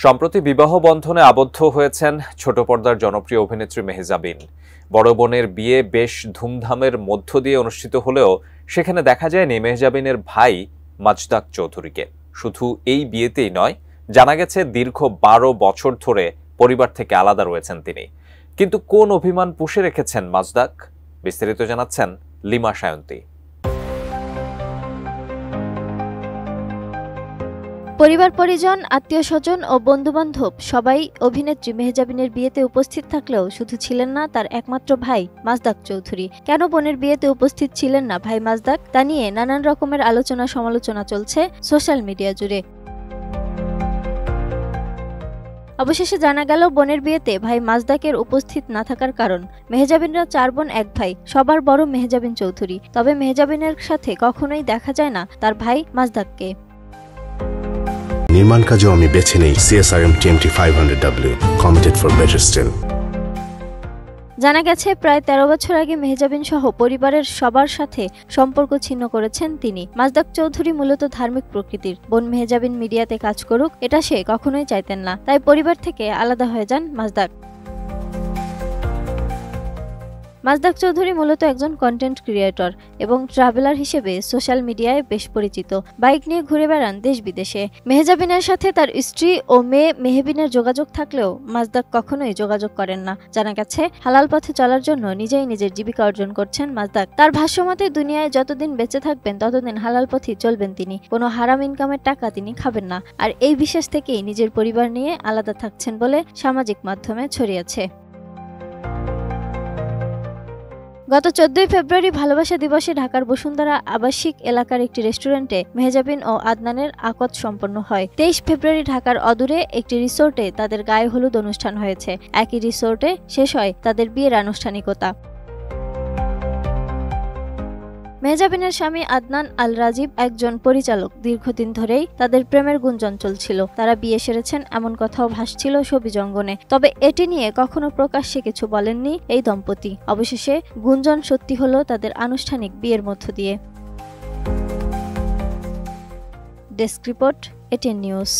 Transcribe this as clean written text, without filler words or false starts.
সম্প্রতি বিবাহ বন্ধনে আবদ্ধ হয়েছেন ছোট পর্দার জনপ্রিয় অভিনেত্রী মেহজাবিন। বড় বোনের বিয়ে বেশ ধুমধামের মধ্য দিয়ে অনুষ্ঠিত হলেও সেখানে দেখা যায়নি মেহজাবিনের ভাই মাজদাক চৌধুরীকে। শুধু এই বিয়েতেই নয়, জানা গেছে দীর্ঘ 12 বছর ধরে পরিবার থেকে আলাদা রয়েছেন তিনি। কিন্তু কোন অভিমান পুষে রেখেছেন মাজদাক? বিস্তারিত জানাচ্ছেন লিমা সায়ন্তী। পরিবার পরিজন, আত্মীয় স্বজন ও বন্ধুবান্ধব সবাই অভিনেত্রী মেহজাবিনের বিয়েতে উপস্থিত থাকলেও শুধু ছিলেন না তার একমাত্র ভাই মাজদাক চৌধুরী। কেন বোনের বিয়েতে উপস্থিত ছিলেন না ভাই মাজদাক, তা নিয়ে নানান রকমের আলোচনা সমালোচনা চলছে সোশ্যাল মিডিয়া জুড়ে। অবশেষে জানা গেল বোনের বিয়েতে ভাই মাজদাকের উপস্থিত না থাকার কারণ। মেহজাবিনরা 4 বোন 1 ভাই, সবার বড় মেহজাবিন চৌধুরী। তবে মেহজাবিনের সাথে কখনোই দেখা যায় না তার ভাই মাজদাককে। নির্মাণ কাজেও আমি বেছে নেই CSRM TMT 500W, committed for better still। জানা গেছে প্রায় 13 বছর আগে মেহজাবিন সহ পরিবারের সবার সাথে সম্পর্ক ছিন্ন করেছেন তিনি। মাজদাক চৌধুরী মূলত ধার্মিক প্রকৃতির। বোন মেহজাবিন মিডিয়াতে কাজ করুক, এটা সে কখনোই চাইতেন না। তাই পরিবার থেকে আলাদা হয়ে যান মাজদাক। মাজদাক চৌধুরী মূলত একজন কন্টেন্ট ক্রিয়েটর এবং ট্রাভেলার হিসেবে সোশ্যাল মিডিয়ায় বেশ পরিচিত। বাইক নিয়ে ঘুরে বেড়ান দেশ বিদেশে। মেহজাবিনের সাথে তার স্ত্রী ও মেয়ে মেহবিনের যোগাযোগ থাকলেও মাজদাক কখনোই যোগাযোগ করেন না। জানা গেছে হালাল পথে চলার জন্য নিজেই নিজের জীবিকা অর্জন করছেন মাজদাক। তার ভাষ্যমতে দুনিয়ায় যতদিন বেঁচে থাকবেন ততদিন হালাল পথেই চলবেন তিনি। কোনো হারাম ইনকামের টাকা তিনি খাবেন না। আর এই বিশ্বাস থেকেই নিজের পরিবার নিয়ে আলাদা থাকছেন বলে সামাজিক মাধ্যমে ছড়িয়েছে। গত 14 ফেব্রুয়ারি ভালোবাসা দিবসে ঢাকার বসুন্ধরা আবাসিক এলাকার একটি রেস্টুরেন্টে মেহজাবিন ও আদনানের আকদ সম্পন্ন হয়। 23 ফেব্রুয়ারি ঢাকার অদূরে একটি রিসোর্টে তাদের গায়ে হলুদ অনুষ্ঠান হয়েছে। একই রিসোর্টে শেষ হয় তাদের বিয়ের আনুষ্ঠানিকতা। মেহজাবিনের স্বামী আদনান আল রাজীব একজন পরিচালক। দীর্ঘদিন ধরেই তাদের প্রেমের গুঞ্জন চলছিল। তারা বিয়ে সেরেছেন এমন কথাও ভাসছিল শোবিজ অঙ্গনে। তবে এটি নিয়ে কখনো প্রকাশ্যে কিছু বলেননি এই দম্পতি। অবশেষে গুঞ্জন সত্যি হলো তাদের আনুষ্ঠানিক বিয়ের মধ্য দিয়ে। Desk report, ATN news.